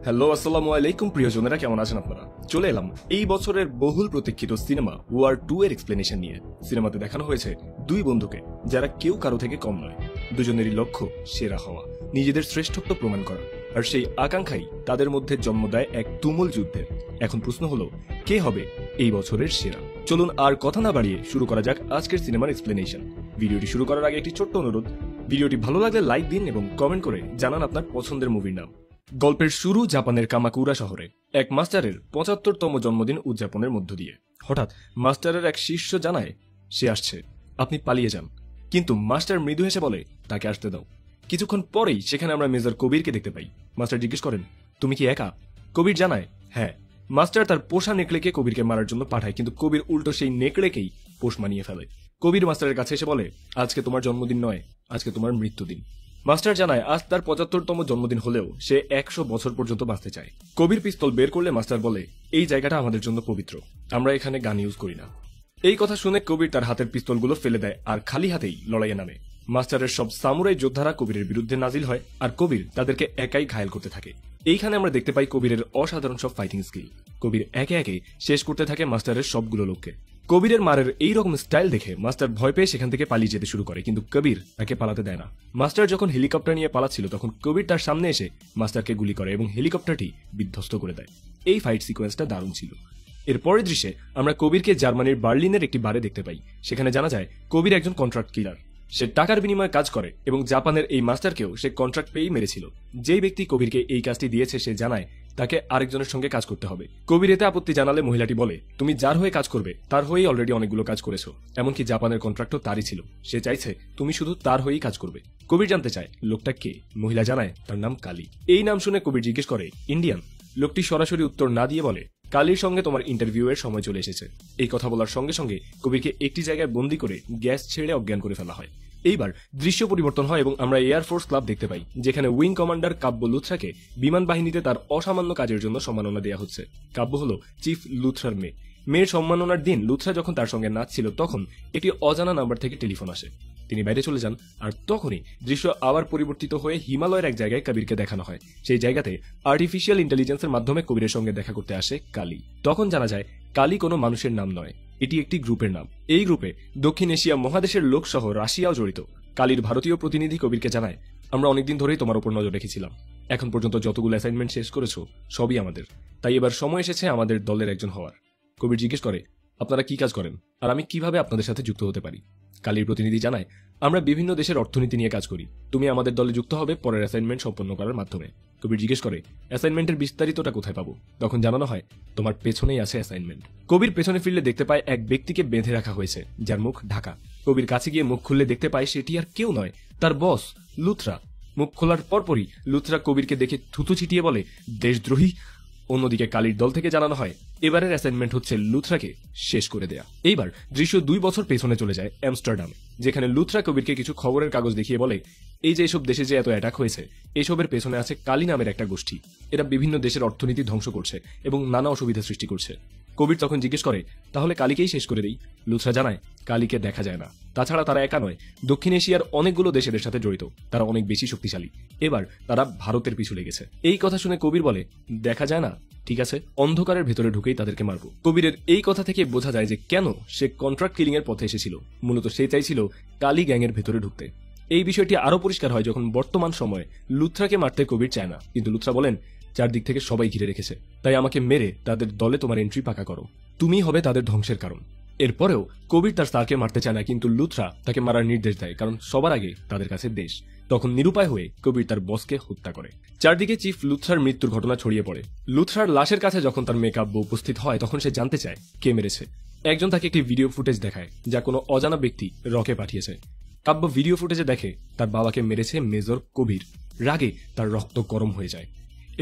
Hello, আসসালামু আলাইকুম প্রিয়জনেরা, কেমন আছেন আপনারা? চলে এলাম এই বছরের বহুল প্রতীক্ষিত সিনেমা ওয়ার 2 এর এক্সপ্লেনেশন নিয়ে। সিনেমাতে দেখানো হয়েছে দুই বন্ধুকে যারা কেউ কারো থেকে কম নয়। দুজনেরই লক্ষ্য সেরা হওয়া, নিজেদের শ্রেষ্ঠত্ব প্রমাণ করা, আর সেই আকাঙ্ক্ষাই তাদের মধ্যে জন্ম দেয় এক তুমুল যুদ্ধের। এখন প্রশ্ন হলো, কে হবে এই বছরের সেরা? চলুন আর কথা না বাড়িয়ে শুরু করা যাক আজকের সিনেমার এক্সপ্লেনেশন। ভিডিওটি শুরু করার আগে একটি ছোট্ট অনুরোধ, ভিডিওটি ভালো লাগলে লাইক দিন এবং কমেন্ট করে জানান আপনার পছন্দের মুভির নাম। গল্পের শুরু জাপানের কামাকুরা শহরে এক মাস্টারের ৭৫তম জন্মদিন উদযাপনের মধ্য দিয়ে। হঠাৎ মাস্টারের এক শিষ্য জানায় সে আসছে, আপনি পালিয়ে যান। কিন্তু মাস্টার মৃদু হেসে বলে তাকে আসতে দাও। কিছুক্ষণ পরেই সেখানে আমরা মেজর কবিরকে দেখতে পাই। মাস্টার জিজ্ঞেস করেন, তুমি কি একা? কবির জানায়, হ্যাঁ। মাস্টার তার পোষা নেকড়েকে কবিরকে মারার জন্য পাঠায়, কিন্তু কবির উল্টো সেই নেকড়েকেই পোষ মানিয়ে ফেলে। কবির মাস্টারের কাছে এসে বলে, আজকে তোমার জন্মদিন নয়, আজকে তোমার মৃত্যুদিন। মাস্টার জানায় আজ তার ৭৫তম জন্মদিন হলেও সে ১০০ বছর পর্যন্ত বাঁচতে চায়। কবির পিস্তল বের করলে মাস্টার বলে, এই জায়গাটা আমাদের জন্য পবিত্র, আমরা এখানে গান ইউজ করি না। এই কথা শুনে কবির তার হাতের পিস্তলগুলো ফেলে দেয় আর খালি হাতেই লড়াইয়ে নামে। মাস্টারের সব সামুরাই যোদ্ধারা কবিরের বিরুদ্ধে নাজিল হয় আর কবির তাদেরকে একাই ঘায়েল করতে থাকে। এইখানে আমরা দেখতে পাই কবিরের অসাধারণ সব ফাইটিং স্কিল। কবির একে একে শেষ করতে থাকে মাস্টারের সবগুলো লোককে। কবিরের মারের এইরকম স্টাইল দেখে মাস্টার ভয় পেয়ে সেখান থেকে পালিয়ে যেতে শুরু করে, কিন্তু কবির তাকে পালাতে দেয় না। মাস্টার যখন হেলিকপ্টার নিয়ে পালাচ্ছিল তখন কবির তার সামনে এসে মাস্টারকে গুলি করে এবং হেলিকপ্টারটি বিধ্বস্ত করে দেয়। এই ফাইট সিকোয়েন্সটা দারুণ ছিল। এর পরের দৃশ্যে আমরা কবিরকে জার্মানির বার্লিনের একটি বারে দেখতে পাই। সেখানে জানা যায় কবির একজন কন্ট্রাক্ট কিলার। সে টাকার বিনিময়ে কাজ করে এবং জাপানের এই মাস্টারকেও সে কন্ট্রাক্ট পেয়েই মেরেছিল। যেই ব্যক্তি কবিরকে এই কাজটি দিয়েছে সে জানায় তাকে আরেকজনের সঙ্গে কাজ করতে হবে। কবির এতে আপত্তি জানালে মহিলাটি বলে, তুমি যার হয়ে কাজ করবে তার হয়েই অলরেডি অনেকগুলো কাজ করেছো, এমনকি জাপানের কন্ট্রাক্টও তারই ছিল। সে চাইছে তুমি শুধু তার হয়েই কাজ করবে। কবির জানতে চায় লোকটা কে। মহিলা জানায় তার নাম কালী। এই নাম শুনে কবির জিজ্ঞেস করে, ইন্ডিয়ান? লোকটি সরাসরি উত্তর না দিয়ে বলে, কালীর সঙ্গে তোমার ইন্টারভিউ এর সময় চলে এসেছে। এই কথা বলার সঙ্গে সঙ্গে কবিরকে একটি জায়গায় বন্দি করে গ্যাস ছেড়ে অজ্ঞান করে ফেলা হয়। এইবার দৃশ্য পরিবর্তন হয় এবং আমরা এয়ারফোর্স ক্লাব দেখতে পাই, যেখানে উইং কমান্ডার কাব্য লুথরাকে বিমান বাহিনীতে তার অসামান্য কাজের জন্য সম্মাননা দেওয়া হচ্ছে। কাব্য হলো চিফ লুথরার মেয়ে। মেয়ের সম্মাননার দিন লুথরা যখন তার সঙ্গে নাচছিল তখন একটি অজানা নাম্বার থেকে টেলিফোন আসে। তিনি বাইরে চলে যান আর তখনই দৃশ্য আবার পরিবর্তিত হয়ে হিমালয়ের এক জায়গায় কবিরকে দেখানো হয়। সেই জায়গাতে আর্টিফিশিয়াল ইন্টেলিজেন্সের মাধ্যমে কবিরের সঙ্গে দেখা করতে আসে কালী। তখন জানা যায় কালী কোনো মানুষের নাম নয়, এটি একটি গ্রুপের নাম। এই গ্রুপে দক্ষিণ এশিয়া মহাদেশের লোক সহ রাশিয়াও জড়িত। কালীর ভারতীয় প্রতিনিধি কবিরকে জানায়, আমরা অনেকদিন ধরেই তোমার উপর নজর রেখেছিলাম। এখন পর্যন্ত যতগুলো অ্যাসাইনমেন্ট শেষ করেছো সবই আমাদের, তাই এবার সময় এসেছে আমাদের দলের একজন হওয়ার। কবির জিজ্ঞেস করে, আপনারা কি কাজ করেন আর আমি কিভাবে আপনাদের সাথে যুক্ত হতে পারি? কালীর প্রতিনিধি জানায়, আমরা বিভিন্ন দেশের অর্থনীতি নিয়ে কাজ করি, তুমি আমাদের দলে যুক্ত হবে পরের অ্যাসাইনমেন্ট সম্পন্ন করার মাধ্যমে। কবির জিজ্ঞেস করে, অ্যাসাইনমেন্টের বিস্তারিতটা কোথায় পাবো? তখন জানানো হয়, তোমার পেছনেই আছে অ্যাসাইনমেন্ট। কবির পেছনে ফিরলে দেখতে পায় এক ব্যক্তিকে বেঁধে রাখা হয়েছে যার মুখ ঢাকা। কবির কাছে গিয়ে মুখ খুললে দেখতে পায় সেটি আর কেউ নয়, তার বস লুথরা। মুখ খোলার পরপরই লুথরা কবিরকে দেখে থুতু ছিটিয়ে বলে, দেশদ্রোহী। অন্যদিকে কালীর দল থেকে জানানো হয় এবারের অ্যাসাইনমেন্ট হচ্ছে লুথরাকে শেষ করে দেয়া। এইবার দৃশ্য ২ বছর পেছনে চলে যায় আমস্টারডামে, যেখানে লুথরা কবিরকে কিছু খবরের কাগজ দেখিয়ে বলে, এই যে এসব দেশে যে এত অ্যাটাক হয়েছে এসবের পেছনে আছে কালী নামের একটা গোষ্ঠী। এরা বিভিন্ন দেশের অর্থনীতি ধ্বংস করছে এবং নানা অসুবিধা সৃষ্টি করছে। কবির তখন জিজ্ঞেস করে, তাহলে কালীকেই শেষ করে দেই? লুথরা জানায়, কালীকে দেখা যায় না, তাছাড়া তারা একা নয়, দক্ষিণ এশিয়ার অনেকগুলো দেশ এদের সাথে জড়িত, তারা অনেক বেশি শক্তিশালী। এবার তারা ভারতের পিছু লেগেছে। এই কথা শুনে কবির বলে, দেখা যায় না, ঠিক আছে, অন্ধকারের ভেতরে ঢুকেই তাদেরকে মারবো। কবিরের এই কথা থেকে বোঝা যায় যে কেন সে কন্ট্রাক্ট কিলিং এর পথে এসেছিল। মূলত সে চাইছিল কালী গ্যাংয়ের ভেতরে ঢুকতে। এই বিষয়টি আরো পরিষ্কার হয় যখন বর্তমান সময়ে লুথরাকে মারতে কবির চায় না, কিন্তু লুথরা বলেন, চারদিক থেকে সবাই ঘিরে রেখেছে, তাই আমাকে মেরে তাদের দলে তোমার এন্ট্রি পাকা করো, তুমি হবে তাদের ধ্বংসের কারণ। এরপরেও কবির তার স্যারকে মারতে চায় না, কিন্তু লুথরা তাকে মারার নির্দেশ দেয়, কারণ সবার আগে তাদের কাছে দেশ। তখন নিরুপায় হয়ে কবির তার বসকে হত্যা করে। চারদিকে চিফ লুথরার মৃত্যুর ঘটনা ছড়িয়ে পড়ে। লুথরার লাশের কাছে যখন তার মেকআপ উপস্থিত হয় তখন সে জানতে চায় কে মেরেছে। একজন তাকে একটি ভিডিও ফুটেজ দেখায় যা কোনো অজানা ব্যক্তি রকে পাঠিয়েছে। কাব্য ভিডিও ফুটেজে দেখে তার বাবাকে মেরেছে মেজর কবির। রাগে তার রক্ত গরম হয়ে যায়।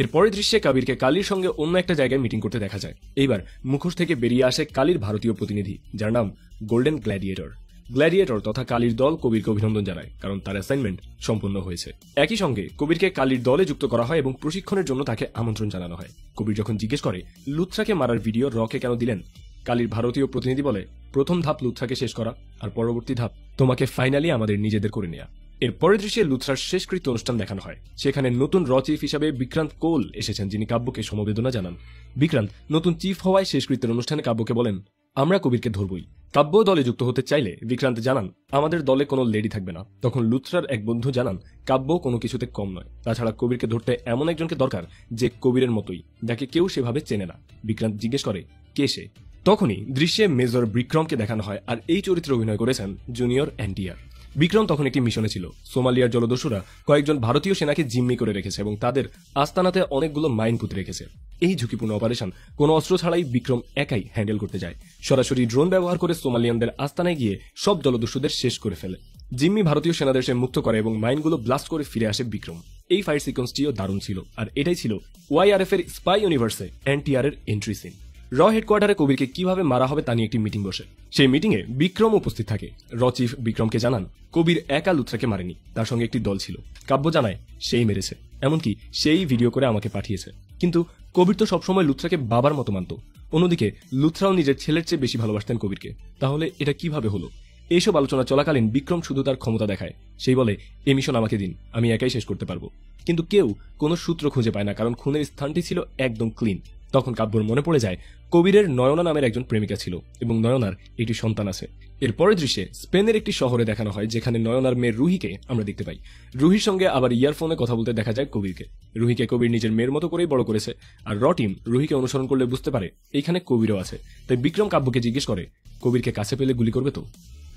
এরপরের দৃশ্যে কবিরকে কালীর সঙ্গে অন্য একটা জায়গায় মিটিং করতে দেখা যায়। এইবার মুখোশ থেকে বেরিয়ে আসে কালীর ভারতীয় প্রতিনিধি, যার নাম গোল্ডেন গ্ল্যাডিয়েটর। গ্ল্যাডিয়েটর তথা কালীর দল কবিরকে অভিনন্দন জানায়, কারণ তার অ্যাসাইনমেন্ট সম্পূর্ণ হয়েছে। একই সঙ্গে কবিরকে কালীর দলে যুক্ত করা হয় এবং প্রশিক্ষণের জন্য তাকে আমন্ত্রণ জানানো হয়। কবির যখন জিজ্ঞেস করে লুথরাকে মারার ভিডিও রকে কেন দিলেন, কালীর ভারতীয় প্রতিনিধি বলে, প্রথম ধাপ লুথরাকে শেষ করা, আর পরবর্তী ধাপ তোমাকে ফাইনালি আমাদের নিজেদের করে নেয়া। এর পরের দৃশ্যে লুথরার শেষকৃত্য অনুষ্ঠান দেখানো হয়। সেখানে নতুন র চিফ হিসাবে বিক্রান্ত কোল এসেছেন, যিনি কাব্যকে সমবেদনা জানান। বিক্রান্ত নতুন চিফ হওয়ায় শেষকৃত্যের অনুষ্ঠানে কাব্যকে বলেন, আমরা কবিরকে ধরবই। কাব্য দলে যুক্ত হতে চাইলে বিক্রান্ত জানান, আমাদের দলে কোনো লেডি থাকবে না। তখন লুথরার এক বন্ধু জানান, কাব্য কোনো কিছুতে কম নয়। তাছাড়া কবিরকে ধরতে এমন একজনকে দরকার যে কবিরের মতোই, যাকে কেউ সেভাবে চেনে না। বিক্রান্ত জিজ্ঞেস করে, কে সে? তখনই দৃশ্যে মেজর বিক্রমকে দেখানো হয়, আর এই চরিত্রে অভিনয় করেছেন জুনিয়র এনটিআর। বিক্রম তখন একটি মিশনে ছিল। সোমালিয়ার জলদস্যুরা কয়েকজন ভারতীয় সেনাকে জিম্মি করে রেখেছে এবং তাদের আস্তানাতে অনেকগুলো মাইন পুঁতে রেখেছে। এই ঝুঁকিপূর্ণ অপারেশন কোনো অস্ত্র ছাড়াই বিক্রম একাই হ্যান্ডেল করতে যায়। সরাসরি ড্রোন ব্যবহার করে সোমালিয়ানদের আস্তানায় গিয়ে সব জলদস্যুদের শেষ করে ফেলে। জিম্মি ভারতীয় সেনাদের সে মুক্ত করে এবং মাইনগুলো ব্লাস্ট করে ফিরে আসে বিক্রম। এই ফাইট সিকোয়েন্সটিও দারুণ ছিল, আর এটাই ছিল ওয়াইআরএফ এর স্পাই ইউনিভার্সে এনটিআর এর এন্ট্রি সিন। র হেডকোয়ার্টারে কবিরকে কিভাবে মারা হবে তা নিয়ে একটি মিটিং বসে। সেই মিটিংয়ে বিক্রম উপস্থিত থাকে। র চিফ বিক্রমকে জানান, কবির একা লুথরাকে মারেনি, তার সঙ্গে একটি দল ছিল। কাব্য জানায় সেই মেরেছে, এমনকি সেই ভিডিও করে আমাকে পাঠিয়েছে। কিন্তু কবির তো সবসময় লুথরাকে বাবার মতো মানত। অন্যদিকে লুথরাও নিজের ছেলের চেয়ে বেশি ভালোবাসতেন কবিরকে। তাহলে এটা কিভাবে হলো? এইসব আলোচনা চলাকালীন বিক্রম শুধু তার ক্ষমতা দেখায়। সেই বলে, এ মিশন আমাকে দিন, আমি একাই শেষ করতে পারবো। কিন্তু কেউ কোনো সূত্র খুঁজে পায় না, কারণ খুনের স্থানটি ছিল একদম ক্লিন। তখন কাব্যর মনে পড়ে যায় কবিরের নয়না নামের একজন প্রেমিকা ছিল এবং নয়নার একটি সন্তান আছে। এর পরের দৃশ্যে স্পেনের একটি শহরে দেখানো হয়, যেখানে নয়নার মেয়ে রুহিকে আমরা দেখতে পাই। রুহির সঙ্গে আবার ইয়ারফোনে কথা বলতে দেখা যায় কবিরকে। রুহিকে কবির নিজের মেয়ের মতো করেই বড় করেছে, আর র টিম রুহিকে অনুসরণ করলে বুঝতে পারে এইখানে কবিরও আছে। তাই বিক্রম কাব্যকে জিজ্ঞেস করে, কবিরকে কাছে পেলে গুলি করবে তো?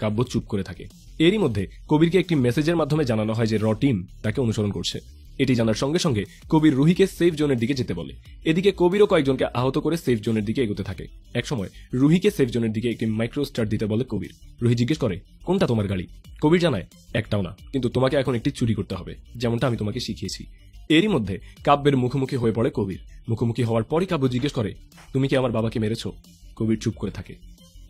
কাব্য চুপ করে থাকে। এরই মধ্যে কবিরকে একটি মেসেজের মাধ্যমে জানানো হয় যে র টিম তাকে অনুসরণ করছে। এটি জানার সঙ্গে সঙ্গে কবির রুহিকে সেফ জোনের দিকে যেতে বলে। এদিকে কবিরও কয়েকজনকে আহত করে সেফ জোনের দিকে এগোতে থাকে। একসময় রুহিকে সেফ জোনের দিকে একটি মাইক্রো স্টার দিতে বলে কবির। রুহি জিজ্ঞেস করে, কোনটা তোমার গাড়ি? কবির জানায়, একটাও না, কিন্তু তোমাকে এখন একটি চুরি করতে হবে, যেমনটা আমি তোমাকে শিখিয়েছি। এরই মধ্যে কাব্যের মুখোমুখি হয়ে পড়ে কবির। মুখোমুখি হওয়ার পরই কাব্য জিজ্ঞেস করে, তুমি কি আমার বাবাকে মেরেছ? কবির চুপ করে থাকে।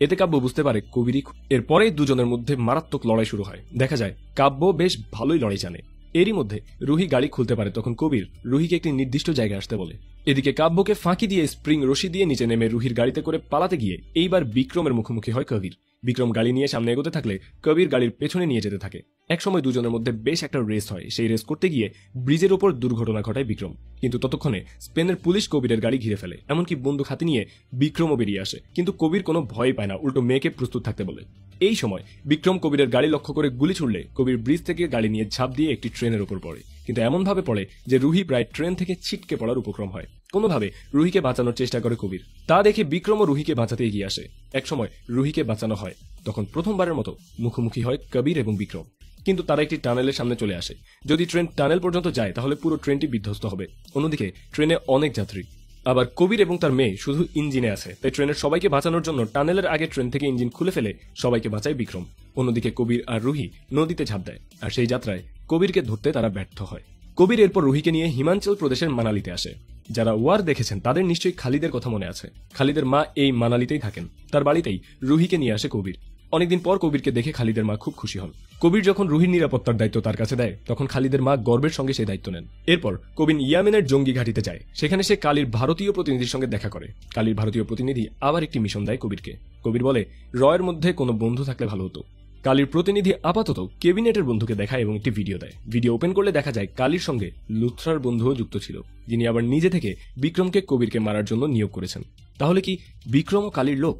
এতে কাব্য বুঝতে পারে কবিরই। এরপরে দুজনের মধ্যে মারাত্মক লড়াই শুরু হয়। দেখা যায় কাব্য বেশ ভালোই লড়াই জানে। এরই মধ্যে রুহি গাড়ি খুলতে পারে। তখন কবির রুহিকে একটি নির্দিষ্ট জায়গায় আসতে বলে। এদিকে কাব্যকে ফাঁকি দিয়ে স্প্রিং রশি দিয়ে নিচে নেমে রুহির গাড়িতে করে পালাতে গিয়ে এইবার বিক্রমের মুখোমুখি হয় কবির। বিক্রম গাড়ি নিয়ে সামনে এগোতে থাকলে কবির গাড়ির পেছনে নিয়ে যেতে থাকে। একসময় দুজনের মধ্যে বেশ একটা রেস হয়। সেই রেস করতে গিয়ে ব্রিজের ওপর দুর্ঘটনা ঘটায় বিক্রম। কিন্তু ততক্ষণে স্পেনের পুলিশ কবিরের গাড়ি ঘিরে ফেলে, এমনকি বন্দুক হাতে নিয়ে বিক্রমও বেরিয়ে আসে। কিন্তু কবির কোনো ভয় পায় না, উল্টো মেয়েকে প্রস্তুত থাকতে বলে। এই সময় বিক্রম কবিরের গাড়ি লক্ষ্য করে গুলি ছুড়লে কবির ব্রিজ থেকে গাড়ি নিয়ে ঝাঁপ দিয়ে একটি ট্রেনের উপর পড়ে। কিন্তু এমনভাবে পড়ে যে রুহি প্রায় ট্রেন থেকে ছিটকে পড়ার উপক্রম হয়। কোনোভাবে রুহিকে বাঁচানোর চেষ্টা করে কবির। তা দেখে বিক্রমও রুহিকে বাঁচাতে এগিয়ে আসে। একসময় রুহিকে বাঁচানো হয়। তখন প্রথমবারের মতো মুখোমুখি হয় কবির এবং বিক্রম। কিন্তু তারা একটি টানেলের সামনে চলে আসে। যদি ট্রেন টানেল পর্যন্ত যায় তাহলে পুরো ট্রেনটি বিধ্বস্ত হবে। অন্যদিকে ট্রেনে অনেক যাত্রী, আবার কবির এবং তার মেয়ে শুধু ইঞ্জিনে আছে। তাই ট্রেনের সবাইকে বাঁচানোর জন্য টানেলের আগে ট্রেন থেকে ইঞ্জিন খুলে ফেলে সবাইকে বাঁচায় বিক্রম। অন্যদিকে কবির আর রুহি নদীতে ঝাঁপ দেয়, আর সেই যাত্রায় কবিরকে ধরতে তারা ব্যর্থ হয়। কবির এরপর রুহিকে নিয়ে হিমাচল প্রদেশের মানালিতে আসে। যারা ওয়ার দেখেছেন তাদের নিশ্চয়ই খালিদের কথা মনে আছে। খালিদের মা এই মানালিতেই থাকেন। তার বাড়িতেই রুহিকে নিয়ে আসে কবির। অনেকদিন পর কবিরকে দেখে খালিদের মা খুব খুশি হন। কবির যখন রুহির নিরাপত্তার দায়িত্ব তার কাছে দেয়, তখন খালিদের মা গর্বের সঙ্গে সেই দায়িত্ব নেন। এরপর কবির ইয়ামেনের জঙ্গি ঘাঁটিতে যায়। সেখানে সে কালির ভারতীয় প্রতিনিধির সঙ্গে দেখা করে। কালির ভারতীয় প্রতিনিধি আবার একটি মিশন দেয় কবিরকে। কবির বলে, রয়ের মধ্যে কোনো বন্ধু থাকলে ভালো হতো। কালির প্রতিনিধি আপাতত কেবিনেটের বন্ধুকে দেখায় এবং একটি ভিডিও দেয়। ভিডিও ওপেন করলে দেখা যায় কালির সঙ্গে লুথরার বন্ধুও যুক্ত ছিল, যিনি আবার নিজে থেকে বিক্রমকে কবিরকে মারার জন্য নিয়োগ করেছেন। তাহলে কি বিক্রম ও কালির লোক?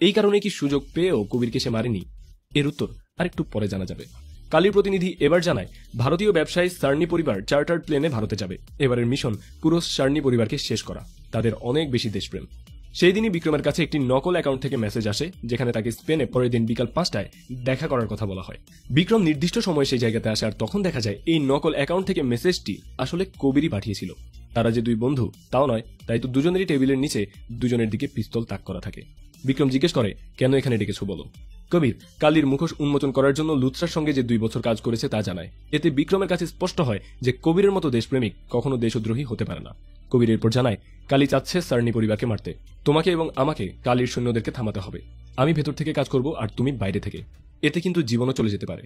এই কারণে কি সুযোগ পেয়েও কবিরকে সে মারেনি? এর উত্তর আরেকটু পরে জানা যাবে। কালির প্রতিনিধি এবার জানায় ভারতীয় ব্যবসায়ী সার্নি পরিবার চার্টার্ড প্লেনে ভারতে যাবে। এবারের মিশন পুরো সার্নি পরিবারকে শেষ করা। তাদের অনেক বেশি দেশপ্রেম। সেই দিনই বিক্রমের কাছে একটি নকল অ্যাকাউন্ট থেকে মেসেজ আসে, যেখানে তাকে স্পেনে পরের দিন বিকাল 5টায় দেখা করার কথা বলা হয়। বিক্রম নির্দিষ্ট সময়ে সেই জায়গাতে আসে, আর তখন দেখা যায় এই নকল অ্যাকাউন্ট থেকে মেসেজটি আসলে কবিরই পাঠিয়েছিল। তারা যে দুই বন্ধু তাও নয়, তাই তো দুজনেরই টেবিলের নিচে দুজনের দিকে পিস্তল তাক করা থাকে। বিক্রম জিজ্ঞেস করে, কেন এখানে ডেকেছো বলো? কবির কালির মুখোশ উন্মোচন করার জন্য লুথরার সঙ্গে যে 2 বছর কাজ করেছে তা জানায়। এতে বিক্রমের কাছে স্পষ্ট হয় যে কবিরের মতো দেশপ্রেমিক কখনো দেশদ্রোহী হতে পারে না। কবির এরপর জানায়, কালি চাচ্ছে সার্নি পরিবারকে মারতে। তোমাকে এবং আমাকে কালির সৈন্যদেরকে থামাতে হবে। আমি ভেতর থেকে কাজ করব আর তুমি বাইরে থেকে। এতে কিন্তু জীবনও চলে যেতে পারে।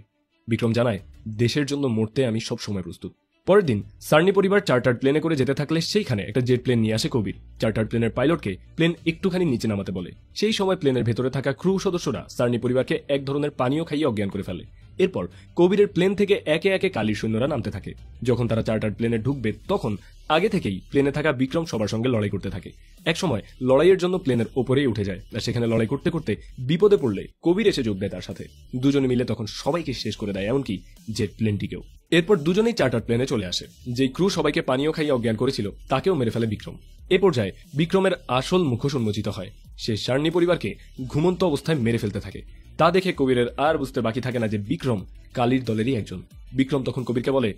বিক্রম জানায়, দেশের জন্য মরতে আমি সব সময় প্রস্তুত। পরের দিন সার্নি পরিবার চার্টার্ড প্লেনে করে যেতে থাকলে সেইখানে একটা জেট প্লেন নিয়ে আসে কবির। চার্টার্ড প্লেনের পাইলটকে প্লেন একটুখানি নিচে নামাতে বলে। সেই সময় প্লেনের ভেতরে থাকা ক্রু সদস্যরা সার্নি পরিবারকে এক ধরনের পানীয় খাইয়ে অজ্ঞান করে ফেলে। এরপর কবিরের প্লেন থেকে একে একে কালীর সৈন্যরা নামতে থাকে। যখন তারা চার্টার প্লেনে ঢুকবে তখন আগে থেকেই প্লেনে থাকা বিক্রম সবার সঙ্গে লড়াই করতে থাকে। একসময় লড়াইয়ের জন্য প্লেনের ওপরেই উঠে যায়, আর সেখানে লড়াই করতে করতে বিপদে পড়লে কবির এসে যোগ দেয় তার সাথে। দুজনে মিলে তখন সবাইকে শেষ করে দেয়, এমনকি জেট প্লেনটিকেও। এরপর দুজনেই চার্টার প্লেনে চলে আসে। যেই ক্রু সবাইকে পানীয় খাইয়ে অজ্ঞান করেছিল তাকেও মেরে ফেলে বিক্রম। এ পর্যায়ে বিক্রমের আসল মুখোশ উন্মোচিত হয়। সে সার্নি পরিবারকে ঘুমন্ত অবস্থায় মেরে ফেলতে থাকে। তা দেখে কবিরের আর বুঝতে বাকি থাকে না যে বিক্রম কালীর দলেরই একজন। বিক্রম তখন কবিরকে বলে,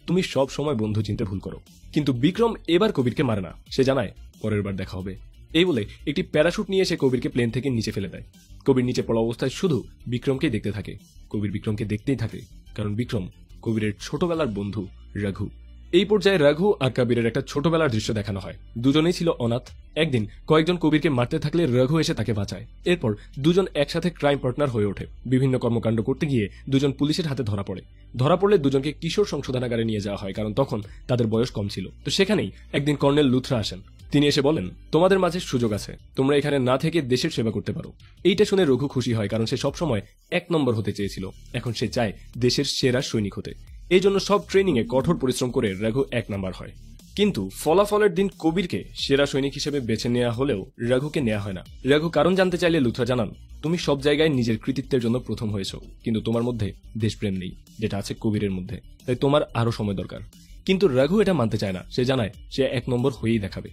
তুমি সব সময় বন্ধু চিনতে ভুল করো। কিন্তু বিক্রম এবার কবিরকে মারে না। সে জানায় পরের বার দেখা হবে। এই বলে একটি প্যারাশুট নিয়ে এসে কবিরকে প্লেন থেকে নিচে ফেলে দেয়। কবির নিচে পড়া অবস্থায় শুধু বিক্রমকেই দেখতে থাকে। কবির বিক্রমকে দেখতেই থাকে, কারণ বিক্রম কবিরের ছোটবেলার বন্ধু রঘু। এই পর্যায়ে রঘু আর কবিরের একটা ছোটবেলার দৃশ্য দেখানো হয়। দুজনেই ছিল অনাথ। একদিন কয়েকজন কবিরকে মারতে থাকলে রঘু এসে তাকে বাঁচায়। এরপর দুজন একসাথে ক্রাইম পার্টনার হয়ে ওঠে। বিভিন্ন কর্মকাণ্ড করতে গিয়ে দুজন পুলিশের হাতে ধরা পড়লে দুজনকে কিশোর সংশোধনাগারে নিয়ে যাওয়া হয়, কারণ তখন তাদের বয়স কম ছিল। তো সেখানেই একদিন কর্নেল লুথরা আসেন। তিনি এসে বলেন, তোমাদের মাঝে সুযোগ আছে, তোমরা এখানে না থেকে দেশের সেবা করতে পারো। এইটা শুনে রঘু খুশি হয়, কারণ সে সবসময় 1 নম্বর হতে চেয়েছিল। এখন সে চায় দেশের সেরা সৈনিক হতে। এই জন্য সব ট্রেনিং এ কঠোর পরিশ্রম করে রঘু 1 নাম্বার হয়। কিন্তু ফলাফলের দিন কবিরকে সেরা সৈনিক হিসেবে বেছে নেওয়া হলেও রঘুকে নেওয়া হয় না। রঘু কারণ জানতে চাইলে লুথরা জানান, তুমি সব জায়গায় নিজের কৃতিত্বের জন্য প্রথম হয়েছো, কিন্তু তোমার মধ্যে দেশপ্রেম নেই, যেটা আছে কবিরের মধ্যে। তাই তোমার আরো সময় দরকার। কিন্তু রঘু এটা মানতে চায় না। সে জানায় সে 1 নম্বর হয়েই দেখাবে।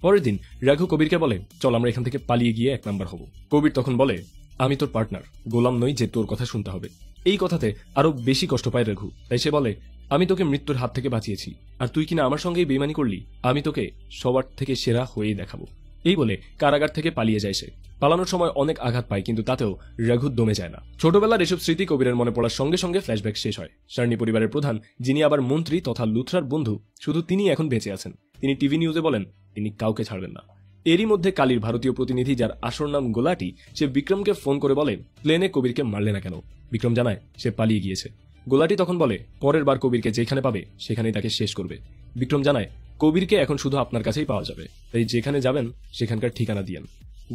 পরের দিন রঘু কবিরকে বলে, চল আমরা এখান থেকে পালিয়ে গিয়ে 1 নাম্বার হব। কবির তখন বলে, আমি তোর পার্টনার, গোলাম নই যে তোর কথা শুনতে হবে। এই কথাতে আরো বেশি কষ্ট পায় রঘু। তাই সে বলে, আমি তোকে মৃত্যুর হাত থেকে বাঁচিয়েছি, আর তুই কিনা আমার সঙ্গেই বেইমানি করলি। আমি তোকে সবার থেকে সেরা হয়েই দেখাবো। এই বলে কারাগার থেকে পালিয়ে যায় সে। পালানোর সময় অনেক আঘাত পায়, কিন্তু তাতেও রঘু দমে যায় না। ছোটবেলার এসব স্মৃতি কবিরের মনে পড়ার সঙ্গে সঙ্গে ফ্ল্যাশব্যাক শেষ হয়। সার্নি পরিবারের প্রধান, যিনি আবার মন্ত্রী তথা লুথরার বন্ধু, শুধু তিনি এখন বেঁচে আছেন। তিনি টিভি নিউজে বলেন তিনি কাউকে ছাড়বেন না। এরই মধ্যে কালীর ভারতীয় প্রতিনিধি, যার আসল নাম গোলাটি, সে বিক্রমকে ফোন করে বলে, প্লেনে কবিরকে মারলে না কেন? বিক্রম জানায় সে পালিয়ে গিয়েছে। গোলাটি তখন বলে, পরের বার কবিরকে যেখানে পাবে সেখানেই তাকে শেষ করবে। বিক্রম জানায়, কবিরকে এখন শুধু আপনার কাছেই পাওয়া যাবে, তাই যেখানে যাবেন সেখানকার ঠিকানা দিয়েন।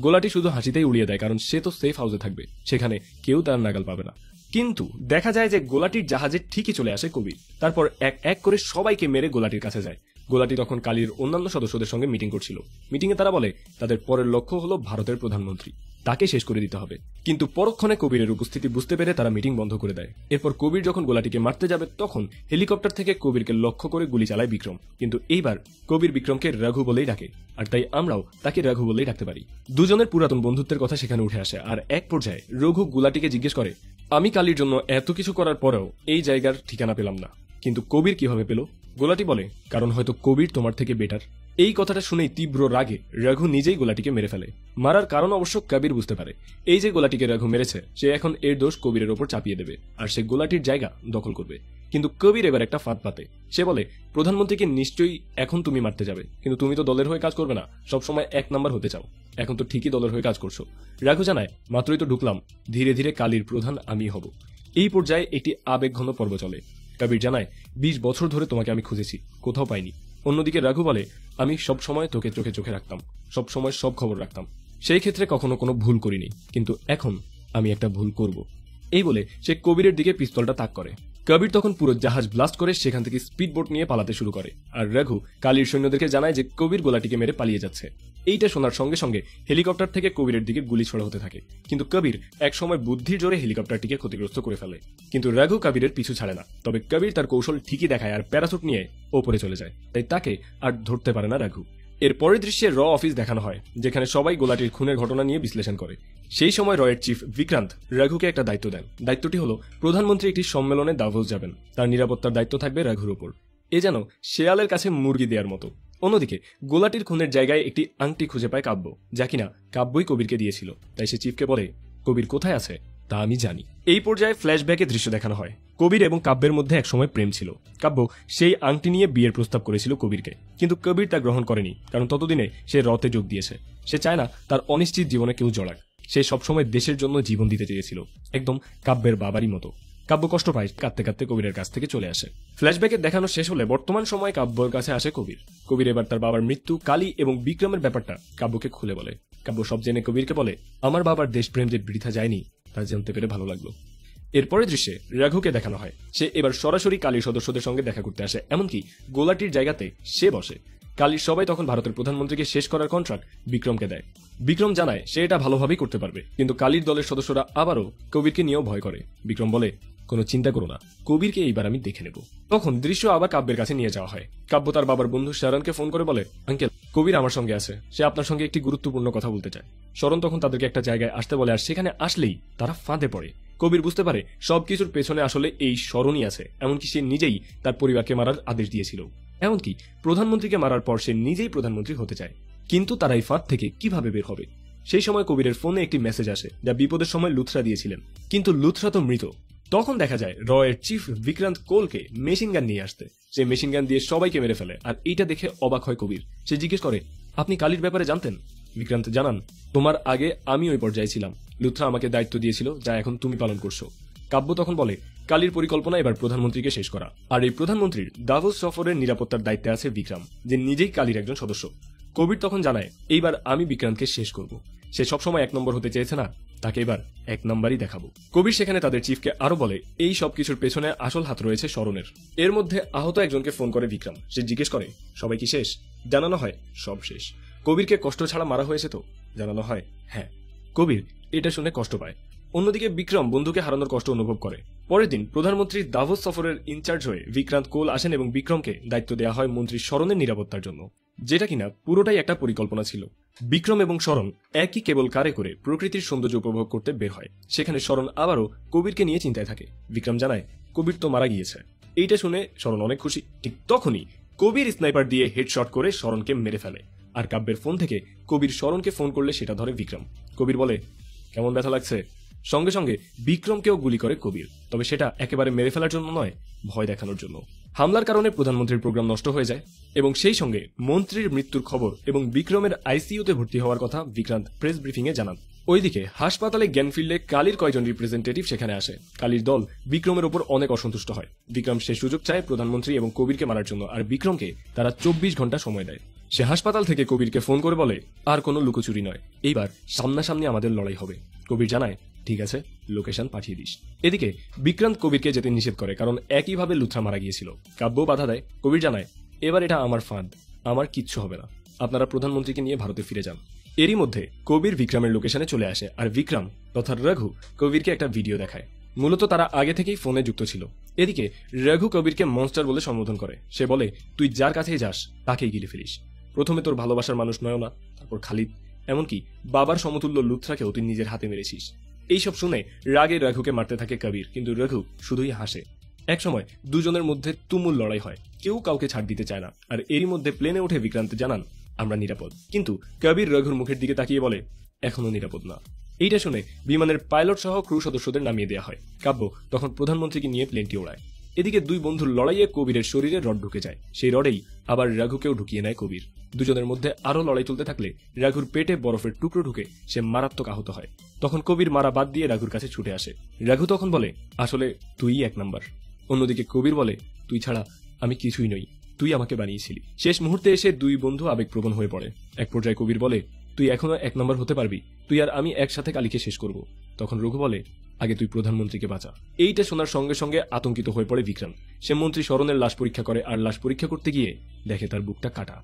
গোলাটি শুধু হাসিতেই উড়িয়ে দেয়, কারণ সে তো সেফ হাউসে থাকবে, সেখানে কেউ তার নাগাল পাবে না। কিন্তু দেখা যায় যে গোলাটির জাহাজে ঠিকই চলে আসে কবির। তারপর এক এক করে সবাইকে মেরে গোলাটির কাছে যায়। গোলাটি তখন কালীর অন্যান্য সদস্যদের সঙ্গে মিটিং করছিল। মিটিংয়ে তারা বলে তাদের পরের লক্ষ্য হলো ভারতের প্রধানমন্ত্রী, তাকে শেষ করে দিতে হবে। কিন্তু পরক্ষণে কবিরের উপস্থিতি বুঝতে পেরে তারা মিটিং বন্ধ করে দেয়। এরপর কবির যখন গোলাটিকে মারতে যাবে তখন হেলিকপ্টার থেকে কবিরকে লক্ষ্য করে গুলি চালায় বিক্রম। কিন্তু এইবার কবির বিক্রমকে রঘু বলেই ডাকে, আর তাই আমরাও তাকে রঘু বলেই ডাকতে পারি। দুজনের পুরাতন বন্ধুত্বের কথা সেখানে উঠে আসে। আর এক পর্যায়ে রঘু গোলাটিকে জিজ্ঞেস করে, আমি কালীর জন্য এত কিছু করার পরেও এই জায়গার ঠিকানা পেলাম না, কিন্তু কবির কিভাবে পেল? গোলাটি বলে, কারণ হয়তো কবির তোমার থেকে বেটার। এই কথাটা শুনেই তীব্র রাগে রঘু নিজেই গোলাটিকে মেরে ফেলে। মারার কারণ অবশ্য কবির বুঝতে পারে। এই যে গোলাটিকে রঘু মেরেছে, সে এখন এর দোষ কবিরের ওপর চাপিয়ে দেবে, আর সে গোলাটির জায়গা দখল করবে। কিন্তু কবির এবার একটা ফাঁদ পাতে। সে বলে, প্রধানমন্ত্রীকে নিশ্চয়ই এখন তুমি মারতে যাবে, কিন্তু তুমি তো দলের হয়ে কাজ করবে না, সবসময় 1 নাম্বার হতে চাও। এখন তো ঠিকই দলের হয়ে কাজ করছো। রঘু জানায়, মাত্রই তো ঢুকলাম, ধীরে ধীরে কালীর প্রধান আমি হব। এই পর্যায়ে একটি আবেগঘন পর্ব চলে। কবির জানায়, 20 বছর ধরে তোমাকে আমি খুঁজেছি, কোথাও পাইনি। অন্যদিকে রঘু বলে, আমি সব সময় তোকে চোখে চোখে রাখতাম, সব সময় সব খবর রাখতাম, সেই ক্ষেত্রে কখনো কোনো ভুল করিনি, কিন্তু এখন আমি একটা ভুল করব। এই বলে সে কবিরের দিকে পিস্তলটা তাক করে। কবির তখন পুরো জাহাজ ব্লাস্ট করে সেখান থেকে স্পিড বোট নিয়ে পালাতে শুরু করে। আর রঘু কালীর সৈন্যদেরকে জানায় যে কবির গোলাটিকে মেরে পালিয়ে যাচ্ছে। এইটা শোনার সঙ্গে সঙ্গে হেলিকপ্টার থেকে কবিরের দিকে গুলি ছোড়া হতে থাকে। কিন্তু কবির একসময় বুদ্ধির জোরে হেলিকপ্টারটিকে ক্ষতিগ্রস্ত করে ফেলে। কিন্তু রঘু কবিরের পিছু ছাড়ে না। তবে কবির তার কৌশল ঠিকই দেখায় আর প্যারাসুট নিয়ে ওপরে চলে যায়। তাই তাকে আর ধরতে পারে না রঘু। এর পরের দৃশ্যে র অফিস দেখানো হয়, যেখানে সবাই গোলাটির খুনের ঘটনা নিয়ে বিশ্লেষণ করে। সেই সময় রয়ের চিফ বিক্রান্ত রঘুকে একটা দায়িত্ব দেন। দায়িত্বটি হলো প্রধানমন্ত্রী একটি সম্মেলনে দাভোস যাবেন, তার নিরাপত্তার দায়িত্ব থাকবে রঘুর ওপর। এ যেন শেয়ালের কাছে মুরগি দেওয়ার মতো। অন্যদিকে গোলাটির খুনের জায়গায় একটি আংটি খুঁজে পায় কাব্য, যা কিনা কাব্যই কবিরকে দিয়েছিল। তাই সে চিফকে বলে, কবির কোথায় আছে তা আমি জানি। এই পর্যায়ে ফ্ল্যাশব্যাকে দৃশ্য দেখানো হয়। কবির এবং কাব্যের মধ্যে একসময় প্রেম ছিল। কাব্য সেই আংটি নিয়ে বিয়ের প্রস্তাব করেছিল কবিরকে, কিন্তু কবির তা গ্রহণ করেনি, কারণ ততদিনে সে রতে যোগ দিয়েছে। সে চায় না তার অনিশ্চিত জীবনে কেউ জড়াক। সে সবসময় দেশের জন্য জীবন দিতে চেয়েছিল, একদম কাব্যের বাবারই মতো। কাব্য কষ্ট পায়, কাঁদতে কাঁদতে কবিরের কাছ থেকে চলে আসে। ফ্ল্যাশব্যাকের দেখানো শেষ হলে বর্তমান সময়ে কাব্যর কাছে আসে কবির। কবির এবার তার বাবার মৃত্যু, কালী এবং বিক্রমের ব্যাপারটা কাব্যকে খুলে বলে। কাব্য সব জেনে কবিরকে বলে, আমার বাবার দেশপ্রেম যে বৃথা যায়নি তা জানতে পেরে ভালো লাগলো। এরপরের দৃশ্যে রঘুকে দেখানো হয় সে এবার সরাসরি কালীর সদস্যদের সঙ্গে দেখা করতে আসে, এমনকি গোলাটির জায়গাতে সে বসে। কালীর সবাই তখন ভারতের প্রধানমন্ত্রীকে শেষ করার কন্ট্রাক্ট বিক্রমকে দেয়। বিক্রম জানায় সে এটা ভালোভাবেই করতে পারবে, কিন্তু কালীর দলের সদস্যরা আবারও কবিরকে নিয়েও ভয় করে। বিক্রম বলে, কোনো চিন্তা করো না, কবিরকে এইবার আমি দেখে নেব। তখন দৃশ্য আবার কাব্যের কাছে নিয়ে যাওয়া হয়। কাব্য তার বাবার বন্ধু শরণকে ফোন করে বলে, আঙ্কেল, কবির আমার সঙ্গে আছে, সে আপনার সঙ্গে একটি গুরুত্বপূর্ণ কথা বলতে চায়। শরণ তখন তাদেরকে একটা জায়গায় আসতে বলে, আর সেখানে আসলেই তারা ফাঁদে পড়ে। কবির বুঝতে পারে সবকিছুর পেছনে আসলে এই শরণই আছে, এমনকি সে নিজেই তার পরিবারকে মারার আদেশ দিয়েছিল। এমনকি প্রধানমন্ত্রীকে মারার পর সে নিজেই প্রধানমন্ত্রী হতে চায়। কিন্তু তারা এই ফাঁদ থেকে কিভাবে বের হবে? সেই সময় কবিরের ফোনে একটি মেসেজ আসে যা বিপদের সময় লুথরা দিয়েছিলেন, কিন্তু লুথরা তো মৃত। তখন দেখা যায় রয়ের চিফ বিক্রান্ত কোলকে মেশিন গান নিয়ে আসতে। সে মেশিন গান দিয়ে সবাইকে মেরে ফেলে, আর এইটা দেখে অবাক হয় কবির। সে জিজ্ঞেস করে, আপনি কালীর ব্যাপারে জানতেন? বিক্রান্ত জানান, তোমার আগে আমি ওই পর্যায়ে ছিলাম, লুথরা আমাকে দায়িত্ব দিয়েছিল যা এখন তুমি পালন করছো। কাব্য তখন বলে, কালীর পরিকল্পনা এবার প্রধানমন্ত্রীকে শেষ করা, আর এই প্রধানমন্ত্রীর দাভোস সফরের নিরাপত্তার দায়িত্বে আছে বিক্রম, যে নিজেই কালীর একজন সদস্য। কবির তখন জানায়, এইবার আমি বিক্রান্তকে শেষ করব। সে সবসময় 1 নম্বর হতে চেয়েছে না, তাকে এবার 1 নম্বরই দেখাবো। কবির সেখানে তাদের চিফকে আরো বলে, এই সব কিছুর পেছনে আসল হাত রয়েছে শরণের। এর মধ্যে আহত একজনকে ফোন করে বিক্রম। সে জিজ্ঞেস করে, সবাই কি শেষ? জানানো হয় সব শেষ। কবিরকে কষ্ট ছাড়া মারা হয়েছে তো? জানানো হয় হ্যাঁ। কবির এটা শুনে কষ্ট পায়। অন্যদিকে বিক্রম বন্ধুকে হারানোর কষ্ট অনুভব করে। পরের দিন প্রধানমন্ত্রী দাভোস সফরের ইনচার্জ হয়ে বিক্রান্ত কোল আসেন এবং বিক্রমকে দায়িত্ব দেওয়া হয় মন্ত্রী শরণের নিরাপত্তার জন্য, যেটা কিনা পুরোটাই একটা পরিকল্পনা ছিল। বিক্রম এবং শরণ একই কেবল কারে করে প্রকৃতির সৌন্দর্য উপভোগ করতে বের হয়। সেখানে শরণ আবারও কবিরকে নিয়ে চিন্তায় থাকে। বিক্রম জানায়, কবির তো মারা গিয়েছে। এইটা শুনে শরণ অনেক খুশি। ঠিক তখনই কবির স্নাইপার দিয়ে হেডশট করে শরণকে মেরে ফেলে। আর কাব্যের ফোন থেকে কবির শরণকে ফোন করলে সেটা ধরে বিক্রম। কবির বলে, কেমন ব্যথা লাগছে? সঙ্গে সঙ্গে বিক্রমকেও গুলি করে কবির, তবে সেটা একেবারে মেরে ফেলার জন্য নয়, ভয় দেখানোর জন্য। হামলার কারণে প্রধানমন্ত্রীর প্রোগ্রাম নষ্ট হয়ে যায় এবং সেই সঙ্গে মন্ত্রীর মৃত্যুর খবর এবং বিক্রমের আইসিইউতে ভর্তি হওয়ার কথা বিক্রান্ত প্রেস ব্রিফিং এ জানান। ওইদিকে হাসপাতালে জ্ঞান ফিরলে কালীর কয়েকজন রিপ্রেজেন্টেটিভ সেখানে আসে। কালীর দল বিক্রমের উপর অনেক অসন্তুষ্ট হয়। বিক্রম সে সুযোগ চায় প্রধানমন্ত্রী এবং কবিরকে মারার জন্য, আর বিক্রমকে তারা 24 ঘন্টা সময় দেয়। সে হাসপাতাল থেকে কবিরকে ফোন করে বলে, আর কোনো লুকোচুরি নয়, এইবার সামনাসামনি আমাদের লড়াই হবে। কবির জানায়, ঠিক আছে, লোকেশন পাঠিয়ে দিস। এদিকে বিক্রান্ত কবিরকে যেতে নিষেধ করে, কারণ একইভাবে লুথরা মারা গিয়েছিল। কাব্য বাধা দেয়। কবির জানায়, এবার এটা আমার ফাঁদ, আমার কিচ্ছু হবে না, আপনারা প্রধানমন্ত্রীকে নিয়ে ভারতে ফিরে যান। এরই মধ্যে কবির বিক্রমের লোকেশনে চলে আসে, আর বিক্রম তথা রঘু কবিরকে একটা ভিডিও দেখায়। মূলত তারা আগে থেকেই ফোনে যুক্ত ছিল। এদিকে রঘু কবিরকে মনস্টার বলে সম্বোধন করে। সে বলে, তুই যার কাছেই যাস তাকেই গিলে ফেলিস। প্রথমে তোর ভালোবাসার মানুষ নয়না, তারপর খালিদ, এমনকি বাবার সমতুল্য লুথরাকেও তুই নিজের হাতে মেরেছিস। এইসব শুনে রাগে রঘুকে মারতে থাকে কবির, কিন্তু রঘু শুধুই হাসে। একসময় দুজনের মধ্যে তুমুল লড়াই হয়, কেউ কাউকে ছাড় দিতে চায় না। আর এরই মধ্যে প্লেনে উঠে বিক্রান্ত জানান, আমরা নিরাপদ। কিন্তু কবির রঘুর মুখের দিকে তাকিয়ে বলে, এখনো নিরাপদ না। এইটা শুনে বিমানের পাইলট সহ ক্রু সদস্যদের নামিয়ে দেওয়া হয়। কাব্য তখন প্রধানমন্ত্রীকে নিয়ে প্লেনটি ওড়ায়। এদিকে দুই বন্ধুর লড়াইয়ে কবিরের শরীরে রড ঢুকে যায়। সেই রডেই আবার রঘুকেও ঢুকিয়ে নেয় কবির। দুজনের মধ্যে আরো লড়াই চলতে থাকলে রঘুর পেটে বরফের টুকরো ঢুকে সে মারাত্মক আহত হয়। তখন কবির মারা বাদ দিয়ে রঘুর কাছে ছুটে আসে। রঘু তখন বলে, আসলে তুই 1 নাম্বার। অন্যদিকে কবির বলে, তুই ছাড়া আমি কিছুই নই, তুই আমাকে বানিয়েছিলি। শেষ মুহূর্তে এসে দুই বন্ধু আবেগপ্রবণ হয়ে পড়ে। এক পর্যায়ে কবির বলে, তুই এখনো 1 নম্বর হতে পারবি, তুই আর আমি একসাথে কালীকে শেষ করব। তখন রঘু বলে, আগে তুই প্রধানমন্ত্রীকে বাঁচা। এইটা শোনার সঙ্গে সঙ্গে আতঙ্কিত হয়ে পড়ে বিক্রম। সে মন্ত্রী শরণের লাশ পরীক্ষা করে, আর লাশ পরীক্ষা করতে গিয়ে দেখে তার বুকটা কাটা।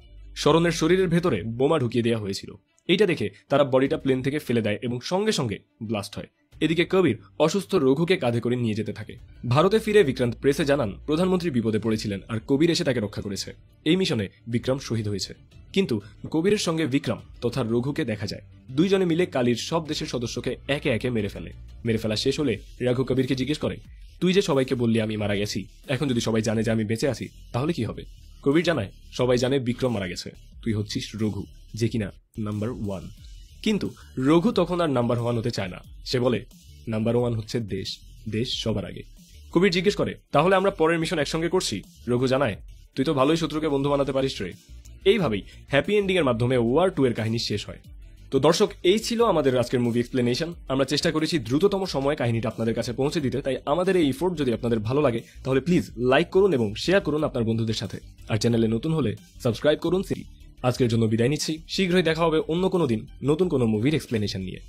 শরণের শরীরের ভেতরে বোমা ঢুকিয়ে দেওয়া হয়েছিল। এইটা দেখে তারা বডিটা প্লেন থেকে ফেলে দেয় এবং সঙ্গে সঙ্গে ব্লাস্ট হয়। এদিকে কবির অসুস্থ রঘুকে কাঁধে করে নিয়ে যেতে থাকে। ভারতে ফিরে বিক্রান্ত প্রেসে জানান প্রধানমন্ত্রী বিপদে পড়েছিলেন আর কবির এসে তাকে রক্ষা করেছে। এই মিশনে বিক্রম শহীদ হয়েছে। কিন্তু কবিরের সঙ্গে বিক্রম তথা রঘুকে দেখা যায় দুইজনে মিলে কালীর সব দেশের সদস্যকে একে একে মেরে ফেলে। মেরে ফেলা শেষ হলে রঘু কবিরকে জিজ্ঞেস করে, তুই যে সবাইকে বললি আমি মারা গেছি, এখন যদি সবাই জানে যে আমি বেঁচে আছি তাহলে কি হবে? কবির জানায়, সবাই জানে বিক্রম মারা গেছে, তুই হচ্ছিস রঘু, যে কিনা নাম্বার 1। কিন্তু রঘু তখন আর নাম্বার 1 হতে চায় না। সে বলে, নাম্বার 1 হচ্ছে দেশ, দেশ সবার আগে। কবির জিজ্ঞেস করে, তাহলে আমরা পরের মিশন একসঙ্গে করছি? রঘু জানায়, তুই তো ভালোই শত্রুকে বন্ধু বানাতে পারিস রে। এইভাবেই হ্যাপি এন্ডিং এর মাধ্যমে ওয়ার 2 এর কাহিনী শেষ হয়। তো দর্শক, এই ছিল আমাদের আজকের মুভি এক্সপ্লেনেশন। আমরা চেষ্টা করেছি দ্রুততম সময়ে কাহিনীটা আপনাদের কাছে পৌঁছে দিতে, তাই আমাদের এই এফোর্ট যদি আপনাদের ভালো লাগে তাহলে প্লিজ লাইক করুন এবং শেয়ার করুন আপনার বন্ধুদের সাথে। আর চ্যানেলে নতুন হলে সাবস্ক্রাইব করুন। আজকের জন্য বিদায় নিচ্ছি, শীঘ্রই দেখা হবে অন্য কোনো দিন নতুন কোনো মুভির এক্সপ্লেনেশন নিয়ে।